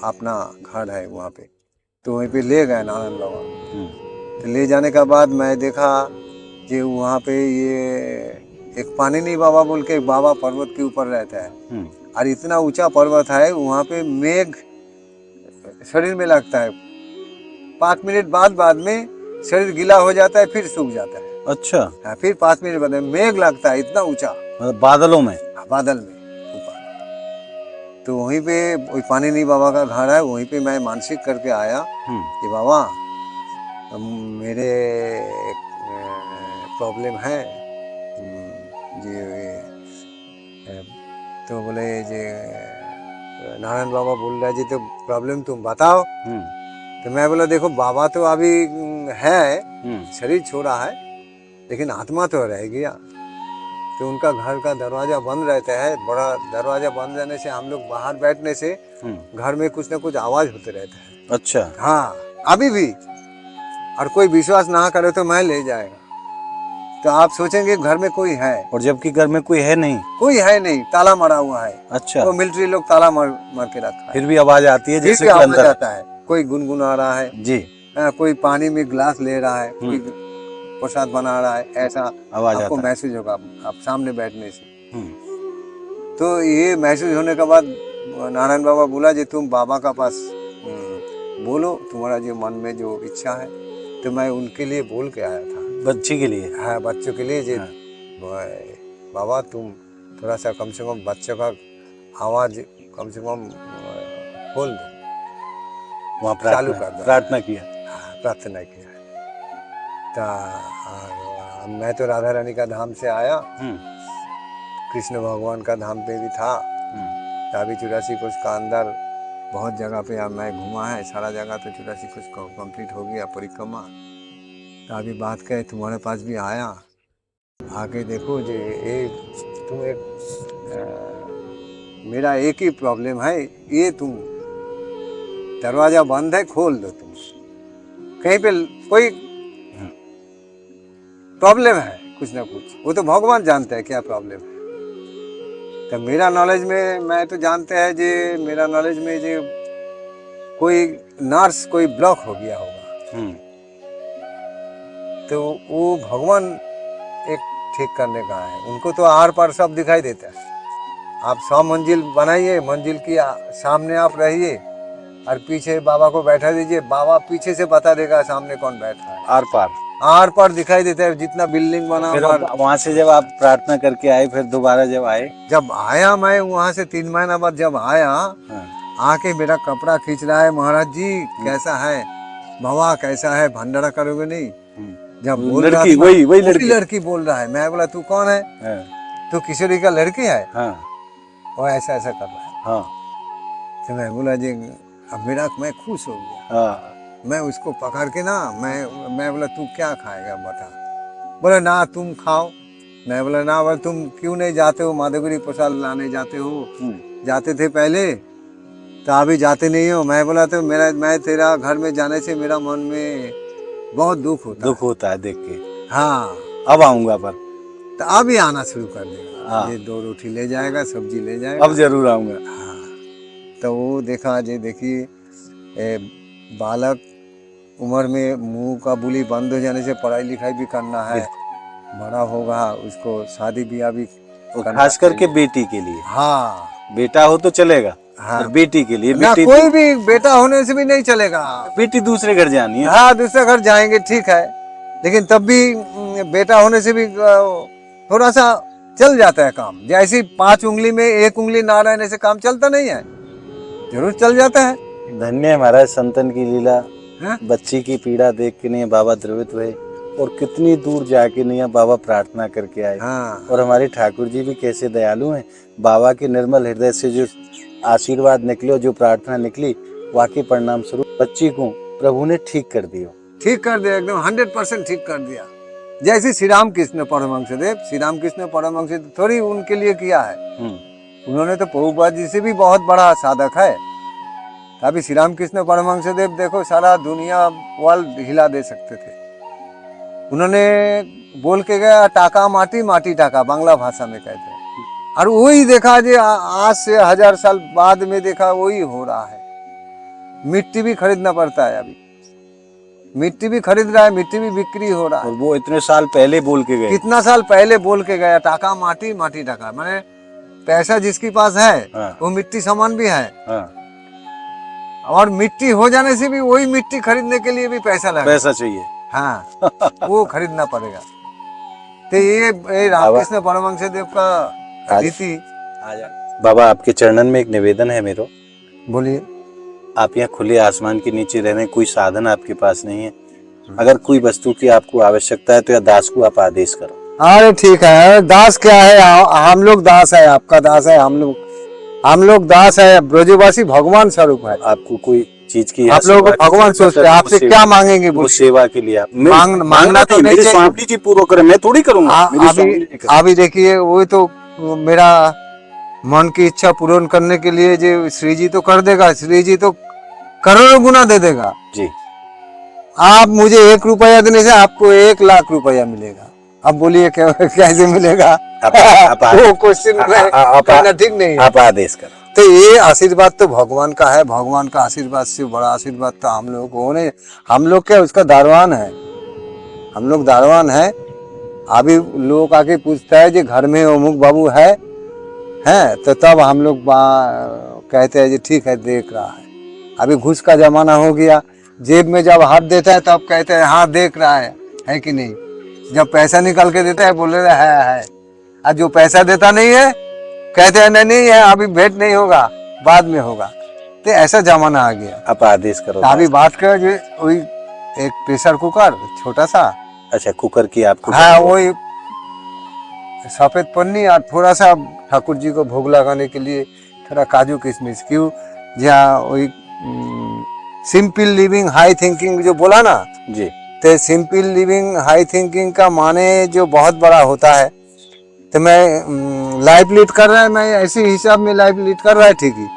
अपना घर है वहाँ पे, तो वहीं पे ले गए नारायण बाबा। तो ले जाने के बाद मैं देखा कि वहाँ पे ये एक पानिनी बाबा बोल के एक बाबा पर्वत के ऊपर रहता है, और इतना ऊंचा पर्वत है, वहाँ पे मेघ शरीर में लगता है। 5 मिनट बाद में शरीर गीला हो जाता है, फिर सूख जाता है। अच्छा। हाँ, फिर 5 मिनट बाद मेघ लगता है, इतना ऊंचा, मतलब बादलों में? बादल में ऊपर। तो वहीं पे वही पानिनी बाबा का घर है, वहीं पे मैं मानसिक करके आया कि बाबा मेरे प्रॉब्लम है जी। तो बोले जी नारायण बाबा बोल रहा है जी, तो प्रॉब्लम तुम बताओ। तो मैं बोला देखो बाबा तो अभी है, शरीर छोड़ा है, लेकिन आत्मा तो रह गया। तो उनका घर का दरवाजा बंद रहता है, बड़ा दरवाजा बंद रहने से हम लोग बाहर बैठने से घर में कुछ ना कुछ आवाज होते रहता है। अच्छा। हाँ अभी भी। और कोई विश्वास ना करे तो मैं ले जाएगा, तो आप सोचेंगे घर में कोई है, और जबकि घर में कोई है नहीं। कोई है नहीं, ताला मारा हुआ है। अच्छा। वो मिलिट्री लोग ताला मार के रखा है, फिर भी आवाज आती है जैसे कि आवाज अंदर आता है। कोई गुनगुना रहा है जी, कोई पानी में गिलास ले रहा है, कोई प्रसाद बना रहा है, ऐसा आवाज आपको आता है। महसूस होगा आप सामने बैठने से। तो ये महसूस होने के बाद नारायण बाबा बोला जी तुम बाबा का पास बोलो, तुम्हारा जो मन में जो इच्छा है। तो मैं उनके लिए बोल के आया था, बच्ची के लिए? हाँ बच्चों के लिए जी। बाबा तुम थोड़ा सा कम से कम बच्चों का आवाज कम से कम खोल दो। वहाँ चालू कर दो। प्रार्थना किया? हाँ प्रार्थना किया। तो मैं तो राधा रानी का धाम से आया, कृष्ण भगवान का धाम पे भी था। तो अभी 84 कोष का अंदर बहुत जगह पे अब मैं घूमा है, सारा जगह तो 84 कोष कंप्लीट हो गया परिक्रमा। तो अभी बात कहे तुम्हारे पास भी आया, आके देखो जी तुम मेरा एक ही प्रॉब्लम है, ये तुम दरवाजा बंद है, खोल दो। तुम कहीं पे कोई प्रॉब्लम है कुछ ना कुछ, वो तो भगवान जानते हैं क्या प्रॉब्लम है। तो मेरा नॉलेज में मैं तो जानते हैं जी, मेरा नॉलेज में जी कोई नर्स कोई ब्लॉक हो गया होगा, तो वो भगवान एक ठीक करने का है। उनको तो आर पार सब दिखाई देता है। आप 100 मंजिल बनाइए, मंजिल की सामने आप रहिए और पीछे बाबा को बैठा दीजिए, बाबा पीछे से बता देगा सामने कौन बैठा है। आर पार दिखाई देता है, जितना बिल्डिंग बना। फिर वहाँ से जब आप प्रार्थना करके आए, फिर दोबारा जब आया मैं वहाँ से 3 महीना बाद जब आया, आके मेरा कपड़ा खींच रहा है, महाराज जी कैसा है बाबा, कैसा है, भंडारा करोगे नहीं? जब बोल रहा था, वही लड़की बोल रहा है। मैं बोला तू कौन है? तू किशोरी का लड़की है? वो ऐसा ऐसा कर रहा है। तो मैं बोला जी अब मैं खुश हो गया। मैं उसको पकड़ के ना मैं बोला तू क्या खाएगा बता? बोला ना तुम खाओ। मैं बोला ना, बोला तुम क्यों नहीं जाते हो माधवगिरी प्रसाद लाने जाते हो? जाते थे पहले, तो अभी जाते नहीं हो। मैं बोला तो मैं तेरा घर में जाने से मेरा मन में बहुत दुख होता है देख के। हाँ अब आऊंगा, पर तो अभी आना शुरू कर देगा। ये 2 रोटी ले जाएगा, सब्जी ले जाएगा, अब जरूर आऊंगा। हाँ तो वो देखा जी, देखिए बालक उम्र में मुंह का बुली बंद हो जाने से पढ़ाई लिखाई भी करना है, बड़ा होगा उसको शादी ब्याह भी करना खास करके चाहिए। बेटी के लिए, हाँ बेटा हो तो चलेगा, हाँ, और बेटी के लिए, ना बेटी कोई भी बेटा होने से भी नहीं चलेगा। बेटी दूसरे घर जानी है। हाँ दूसरे घर जाएंगे ठीक है, लेकिन तब भी बेटा होने से भी थोड़ा सा चल जाता है काम। जैसे 5 उंगली में 1 उंगली ना रहने से काम चलता नहीं है, जरूर चल जाता है। धन्य है महाराज संतन की लीला। हाँ? बच्ची की पीड़ा देख के नहीं बाबा द्रवित हुए, और कितनी दूर जाके नहीं बाबा प्रार्थना करके आए। हाँ और हमारे ठाकुर जी भी कैसे दयालु हैं, बाबा के निर्मल हृदय से जो आशीर्वाद निकले और जो प्रार्थना निकली, वाकई परिणाम स्वरूप बच्ची को प्रभु ने ठीक कर दिया। ठीक कर दिया, एकदम 100% ठीक कर दिया। जैसे श्री राम कृष्ण परमहंसदेव, श्री राम कृष्ण परमहंसदेव थोड़ी उनके लिए किया है, उन्होंने तो प्रभुपाद जी से भी बहुत बड़ा साधक है। अभी श्री राम कृष्ण परमहंसदेव देखो सारा दुनिया वर्ल्ड हिला दे सकते थे। उन्होंने बोल के गया टाका माटी, माटी टाका, बांग्ला भाषा में कहते हैं, और वही देखा जी आज से 1000 साल बाद में देखा वही हो रहा है। मिट्टी भी खरीदना पड़ता है, अभी मिट्टी भी खरीद रहा है, मिट्टी भी बिक्री हो रहा है। और वो इतने साल पहले बोल के गए, कितना साल पहले बोल के गया, टाका माटी, माटी टाका, माने पैसा जिसके पास है हाँ। वो मिट्टी समान भी है, हाँ। और मिट्टी हो जाने से भी वही मिट्टी खरीदने के लिए भी पैसा लगेगा, पैसा चाहिए। हाँ वो खरीदना पड़ेगा। तो ये रामकृष्ण परमहंसदेव का रीति। बाबा आपके चरणन में एक निवेदन है मेरा। बोलिए। आप यहाँ खुले आसमान के नीचे रह रहे हैं, कोई साधन आपके पास नहीं है, अगर कोई वस्तु की आपको आवश्यकता है तो या दास को आप आदेश करो। अरे ठीक है, दास क्या है, हम लोग दास है, आपका दास है, हम लोग दास है, ब्रजवासी भगवान स्वरूप है। आपको कोई चीज की आप लोग भगवान सोचते हैं, आपसे क्या मांगेंगे? वो सेवा के लिए आप मांगना तो मेरे स्वामी जी पूरा करें, मैं थोड़ी करूंगा। अभी देखिए वो तो मेरा मन की इच्छा पूर्ण करने के लिए जो श्री जी तो कर देगा, श्री जी तो करोड़ों गुना दे देगा जी। आप मुझे 1 रुपया देने से आपको 1 लाख रुपया मिलेगा। अब बोलिए कैसे मिलेगा? वो क्वेश्चन करना ठीक नहीं है, आप आदेश करो। तो ये आशीर्वाद तो भगवान का है, भगवान का आशीर्वाद से बड़ा आशीर्वाद तो हम लोग को नहीं। हम लोग क्या उसका दारवान है, हम लोग दारवान है। अभी लोग आके पूछता है जो घर में अमुक बाबू है तो तब हम लोग कहते हैं जी ठीक है देख रहा है। अभी घूस का जमाना हो गया, जेब में जब हाथ देता है तब कहते हैं हाँ देख रहा है कि नहीं। जब पैसा निकाल के देता है बोले है, और जो पैसा देता नहीं है कहते हैं नहीं है, अभी भेंट नहीं होगा, बाद में होगा। तो ऐसा जमाना आ गया। आप आदेश करो। अभी बात कर जो वही एक प्रेशर कुकर छोटा सा, अच्छा कुकर की आपको? हाँ वही सफेद पन्नी और थोड़ा सा ठाकुर जी को भोग लगाने के लिए थोड़ा काजू किशमिश, क्यों जहाँ वही सिंपल लिविंग हाई थिंकिंग जो बोला ना जी, तो सिंपल लिविंग हाई थिंकिंग का माने जो बहुत बड़ा होता है। तो मैं लाइफ लीड कर रहा है, मैं ऐसे हिसाब में लाइफ लीड कर रहा है ठीक ही,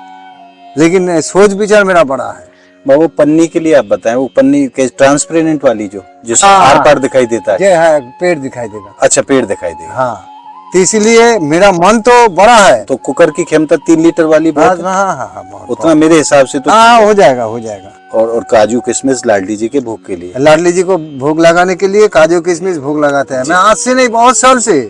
लेकिन सोच विचार मेरा बड़ा है। वो पन्नी के लिए आप बताएं, वो पन्नी के ट्रांसपेरेंट वाली जो आर पार दिखाई देता है? ये है पेड़ दिखाई देगा। अच्छा पेड़ दिखाई देगा। हाँ तो इसलिए मेरा मन तो बड़ा है। तो कुकर की क्षमता 3 लीटर वाली बहुत है? हाँ उतना मेरे हिसाब से तो हाँ हो जाएगा। और काजू किशमिश लाडली जी के भोग के लिए, लाडली जी को भोग लगाने के लिए काजू किशमिश भोग लगाते हैं। मैं आज से नहीं बहुत साल से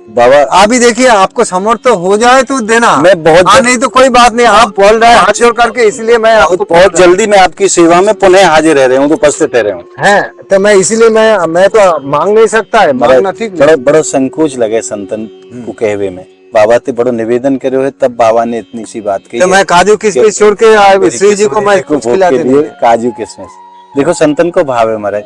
बाबा। अभी देखिए आपको समर्थ हो जाए तो देना, मैं बहुत नहीं तो कोई बात नहीं। आप बोल रहे हैं हाथ जोड़ करके, इसलिए मैं बहुत जल्दी मैं आपकी सेवा में पुनः हाजिर रह रहे हूँ, उपस्थित रह रहे हूँ है। तो मैं इसलिए मैं तो मांग नहीं सकता है, मांगना ठीक नहीं। बड़ा संकोच लगे संतन को कहवे में। बाबा ते बड़ो निवेदन करे हुए तब बाबा ने इतनी सी बात कही। तो मैं काजू किशमिश छोड़ के श्री जी को मैं कुछ खिलाते नहीं। काजू किशमिश देखो संतन को भाव है महाराज।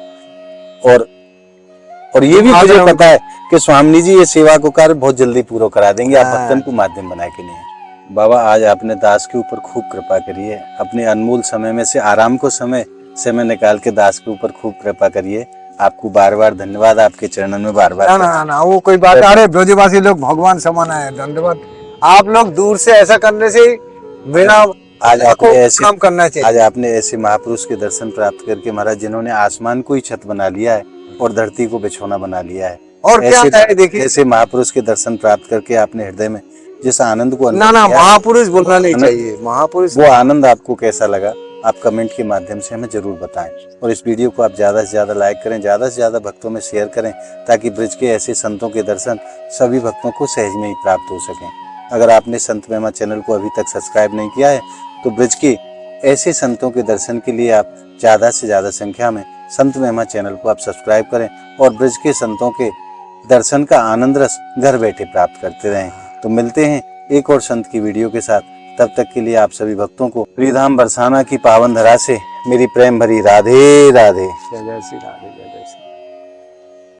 और ये भी मुझे पता है कि स्वामी जी ये सेवा को कार्य बहुत जल्दी पूरा करा देंगे। आप भक्तन को माध्यम बना के नहीं। बाबा आज आपने दास के ऊपर खूब कृपा करी है, अपने अनमोल समय में से आराम को समय निकाल के दास के ऊपर खूब कृपा करिए। आपको बार बार धन्यवाद, आपके चरणों में बार बार ना वो कोई बात। अरे ब्रजवासी लोग भगवान समान है, धन्यवाद। आप लोग दूर से ऐसा करने से मेरा आज आपने ऐसे काम करना चाहिए। आज आपने ऐसे महापुरुष के दर्शन प्राप्त करके महाराज, जिन्होंने आसमान को ही छत बना लिया है और धरती को बिछौना बना लिया है, और क्या है देखिए, ऐसे महापुरुष के दर्शन प्राप्त करके आपने हृदय में जिस आनंद को ना अनुभव किया, महापुरुष बोलना नहीं चाहिए, महापुरुष वो आनंद आपको कैसा लगा आप कमेंट के माध्यम से हमें जरूर बताएं। और इस वीडियो को आप ज़्यादा से ज़्यादा लाइक करें, ज़्यादा से ज़्यादा भक्तों में शेयर करें, ताकि ब्रज के ऐसे संतों के दर्शन सभी भक्तों को सहज में ही प्राप्त हो सकें। अगर आपने संत महिमा चैनल को अभी तक सब्सक्राइब नहीं किया है तो ब्रज के ऐसे संतों के दर्शन के लिए आप ज़्यादा से ज़्यादा संख्या में संत महिमा चैनल को आप सब्सक्राइब करें और ब्रज के संतों के दर्शन का आनंद रस घर बैठे प्राप्त करते रहें। तो मिलते हैं एक और संत की वीडियो के साथ, तब तक के लिए आप सभी भक्तों को श्रीधाम बरसाना की पावन धरा से मेरी प्रेम भरी राधे राधे। जय जय श्री राधे, जय जय श्री